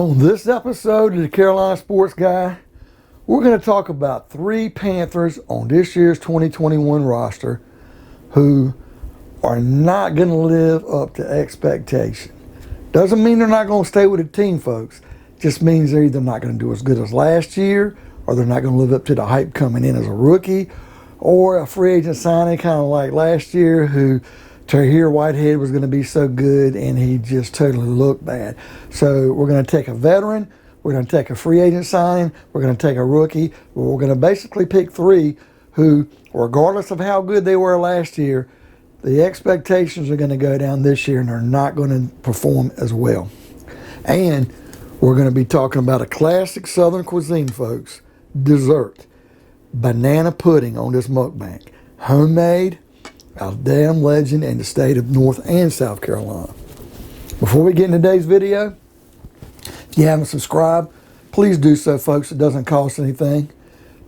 On this episode of the Carolina Sports Guy, we're going to talk about 3 Panthers on this year's 2021 roster who are not going to live up to expectation. Doesn't mean they're not going to stay with the team, folks. Just means they're either not going to do as good as last year, or they're not going to live up to the hype coming in as a rookie, or a free agent signing kind of like last year who Tahir Whitehead was going to be so good and he just totally looked bad. So we're going to take a veteran, we're going to take a free agent signing, we're going to take a rookie. We're going to basically pick 3 who, regardless of how good they were last year, the expectations are going to go down this year and they're not going to perform as well. And we're going to be talking about a classic Southern cuisine, folks. Dessert. Banana pudding on this mukbang. Homemade, a damn legend in the state of North and South Carolina. Before we get into today's video, if you haven't subscribed, please do so, folks. It doesn't cost anything.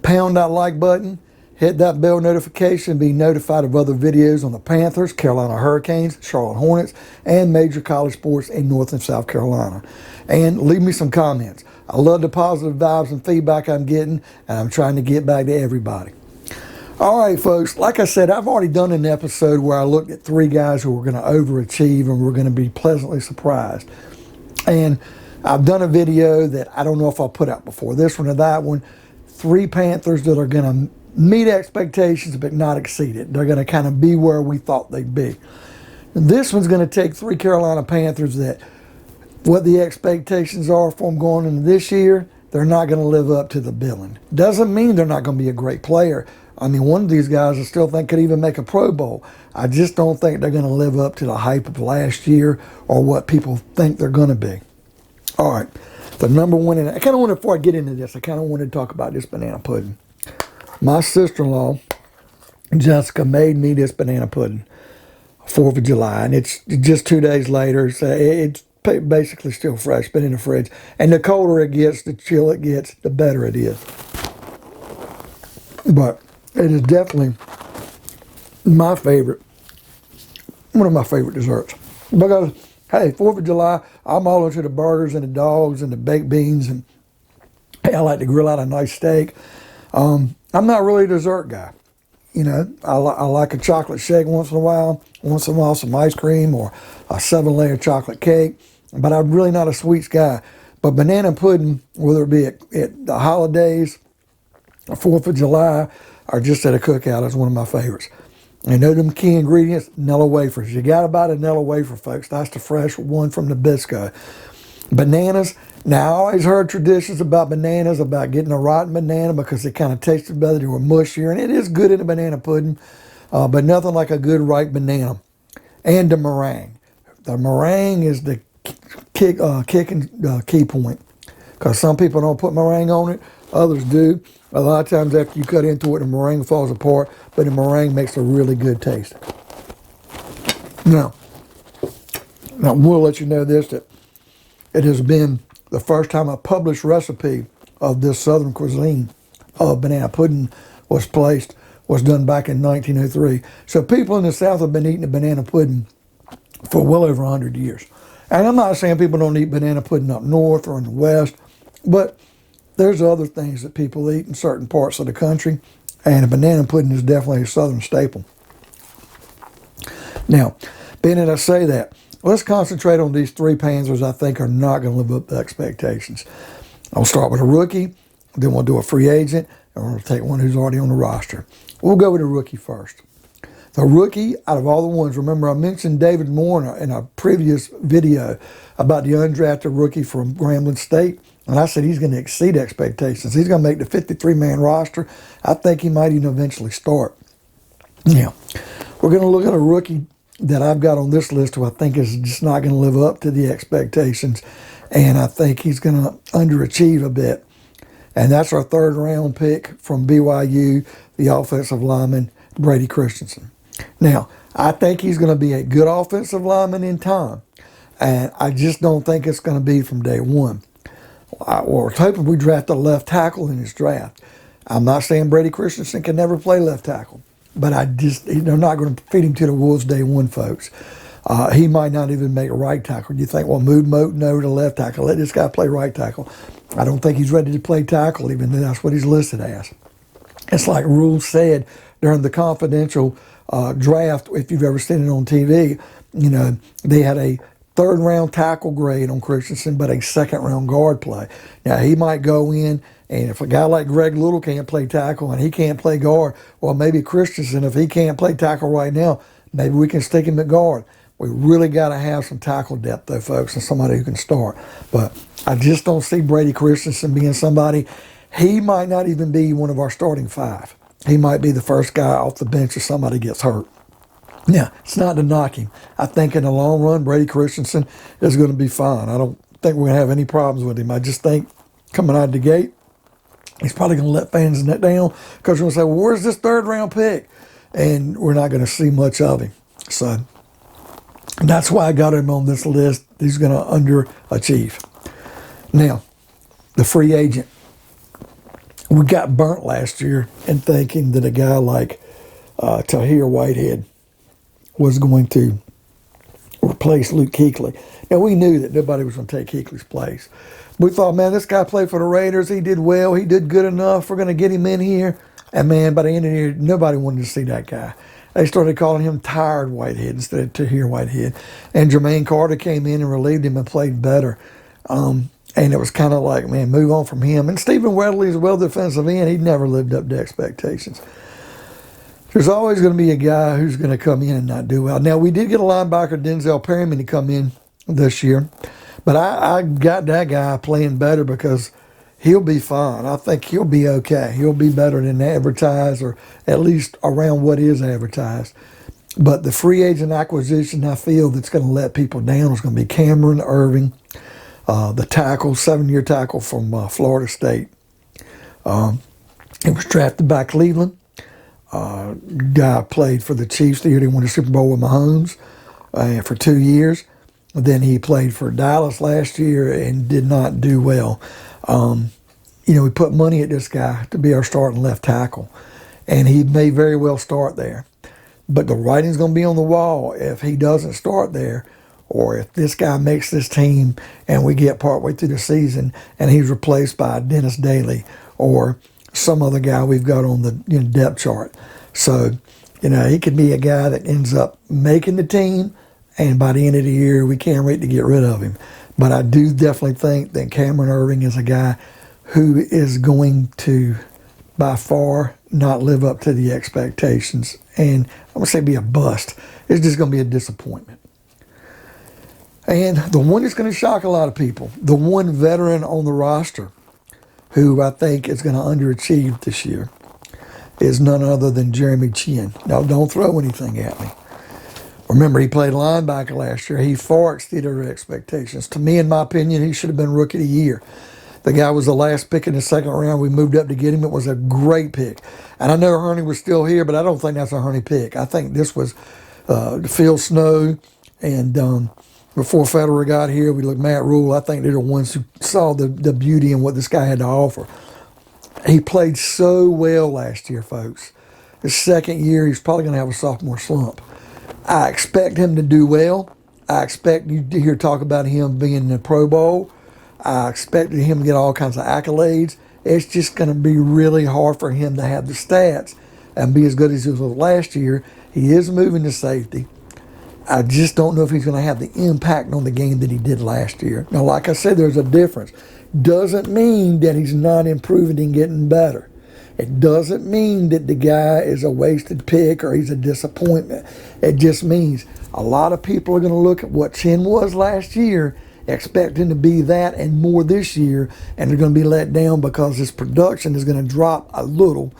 Pound that like button, hit that bell notification, be notified of other videos on the Panthers, Carolina Hurricanes, Charlotte Hornets, and major college sports in North and South Carolina. And leave me some comments. I love the positive vibes and feedback I'm getting, and I'm trying to get back to everybody. All right, folks, like I said, I've already done an episode where I looked at 3 guys who were going to overachieve and were going to be pleasantly surprised. And I've done a video that I don't know if I'll put out before this one or that one. 3 Panthers that are going to meet expectations but not exceed it. They're going to kind of be where we thought they'd be. And this one's going to take 3 Carolina Panthers that what the expectations are for them going into this year, they're not going to live up to the billing. Doesn't mean they're not going to be a great player. I mean, one of these guys I still think could even make a Pro Bowl. I just don't think they're going to live up to the hype of last year or what people think they're going to be. All right, the number one, and I kind of wanted, before I get into this, I kind of wanted to talk about this banana pudding. My sister-in-law, Jessica, made me this banana pudding, 4th of July, and it's just 2 days later, so it's basically still fresh, been in the fridge. And the colder it gets, the chill it gets, the better it is. But it is definitely my favorite, one of my favorite desserts. Because, hey, 4th of July, I'm all into the burgers and the dogs and the baked beans, and hey, I like to grill out a nice steak. I'm not really a dessert guy. You know, I like a chocolate shake once in a while some ice cream or a 7-layer chocolate cake, but I'm really not a sweets guy. But banana pudding, whether it be at the holidays, 4th of July, or just at a cookout, is one of my favorites. And know them key ingredients, Nilla wafers. You got to buy the Nilla wafer, folks. That's the fresh one from Nabisco. Bananas. Now, I always heard traditions about bananas, about getting a rotten banana because it kind of tasted better, they were mushier, and it is good in a banana pudding, but nothing like a good ripe banana. And the meringue. The meringue is the key point, because some people don't put meringue on it, others do. A lot of times after you cut into it, the meringue falls apart, but the meringue makes a really good taste. Now, we'll let you know this, that it has been the first time a published recipe of this Southern cuisine of banana pudding was done back in 1903. So people in the South have been eating the banana pudding for well over 100 years. And I'm not saying people don't eat banana pudding up north or in the West, but there's other things that people eat in certain parts of the country, and a banana pudding is definitely a Southern staple. Now, being that I say that, let's concentrate on these 3 Panthers I think are not going to live up to expectations. I'll start with a rookie, then we'll do a free agent, and we'll take one who's already on the roster. We'll go with a rookie first. The rookie, out of all the ones, remember I mentioned David Moore in a previous video about the undrafted rookie from Grambling State, and I said he's going to exceed expectations. He's going to make the 53-man roster. I think he might even eventually start. Now, we're going to look at a rookie that I've got on this list who I think is just not going to live up to the expectations, and I think he's going to underachieve a bit. And that's our 3rd round pick from BYU, the offensive lineman, Brady Christensen. Now, I think he's going to be a good offensive lineman in time, and I just don't think it's going to be from day one. I was hoping we draft a left tackle in this draft. I'm not saying Brady Christensen can never play left tackle, but they're not going to feed him to the wolves day one, folks. He might not even make a right tackle. You think, well, move Moten over to left tackle. Let this guy play right tackle. I don't think he's ready to play tackle, even though that's what he's listed as. It's like Rule said during the confidential draft, if you've ever seen it on TV, they had a third-round tackle grade on Christensen, but a second-round guard play. Now, he might go in, and if a guy like Greg Little can't play tackle and he can't play guard, well, maybe Christensen, if he can't play tackle right now, maybe we can stick him at guard. We really got to have some tackle depth, though, folks, and somebody who can start. But I just don't see Brady Christensen being somebody. He might not even be one of our starting 5. He might be the first guy off the bench if somebody gets hurt. Now, it's not to knock him. I think in the long run, Brady Christensen is going to be fine. I don't think we're going to have any problems with him. I just think coming out of the gate, he's probably going to let fans net down because we're going to say, well, where's this third-round pick? And we're not going to see much of him. So that's why I got him on this list. He's going to underachieve. Now, the free agent. We got burnt last year in thinking that a guy like Tahir Whitehead was going to replace Luke Kuechly. Now, we knew that nobody was going to take Kuechly's place. We thought, man, this guy played for the Raiders. He did well. He did good enough. We're going to get him in here. And, man, by the end of the year, nobody wanted to see that guy. They started calling him Tired Whitehead instead of Tahir Whitehead. And Jermaine Carter came in and relieved him and played better. And it was kind of like, man, move on from him. And Stephen Weatherly is a well defensive end. He never lived up to expectations. There's always going to be a guy who's going to come in and not do well. Now, we did get a linebacker, Denzel Perryman, to come in this year. But I got that guy playing better because he'll be fine. I think he'll be okay. He'll be better than advertised, or at least around what is advertised. But the free agent acquisition, I feel, that's going to let people down is going to be Cameron Erving. The tackle, 7-year tackle from Florida State. He was drafted by Cleveland. Guy played for the Chiefs the year they won the Super Bowl with Mahomes for 2 years. Then he played for Dallas last year and did not do well. We put money at this guy to be our starting left tackle, and he may very well start there. But the writing's going to be on the wall if he doesn't start there, or if this guy makes this team and we get partway through the season and he's replaced by Dennis Daly or some other guy we've got on the depth chart. So, he could be a guy that ends up making the team, and by the end of the year, we can't wait to get rid of him. But I do definitely think that Cameron Erving is a guy who is going to, by far, not live up to the expectations. And I'm going to say be a bust. It's just going to be a disappointment. And the one that's going to shock a lot of people, the one veteran on the roster who I think is going to underachieve this year, is none other than Jeremy Chinn. Now, don't throw anything at me. Remember, he played linebacker last year. He far exceeded our expectations. To me, in my opinion, he should have been Rookie of the Year. The guy was the last pick in the second round. We moved up to get him. It was a great pick. And I know Hurney was still here, but I don't think that's a Hurney pick. I think this was Phil Snow and before Federer got here, we looked at Matt Rule. I think they're the ones who saw the beauty in what this guy had to offer. He played so well last year, folks. His second year, he's probably going to have a sophomore slump. I expect him to do well. I expect you to hear talk about him being in the Pro Bowl. I expect him to get all kinds of accolades. It's just going to be really hard for him to have the stats and be as good as he was last year. He is moving to safety. I just don't know if he's going to have the impact on the game that he did last year. Now, like I said, there's a difference. Doesn't mean that he's not improving and getting better. It doesn't mean that the guy is a wasted pick or he's a disappointment. It just means a lot of people are going to look at what Chinn was last year, expect him to be that and more this year, and they're going to be let down because his production is going to drop a little,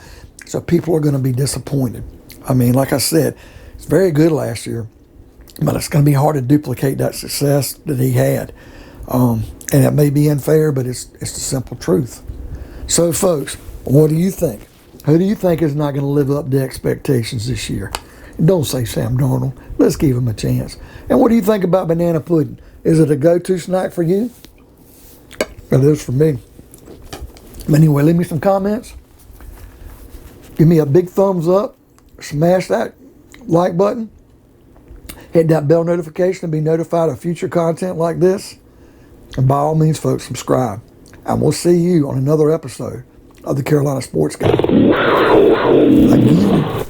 so people are going to be disappointed. I mean, like I said, it's very good last year, but it's going to be hard to duplicate that success that he had. And it may be unfair, but it's the simple truth. So, folks, what do you think? Who do you think is not going to live up to expectations this year? Don't say Sam Darnold. Let's give him a chance. And what do you think about banana pudding? Is it a go-to snack for you? It is for me. But anyway, leave me some comments. Give me a big thumbs up. Smash that like button. Hit that bell notification to be notified of future content like this. And by all means, folks, subscribe. And we'll see you on another episode of the Carolina Sports Guy. Again,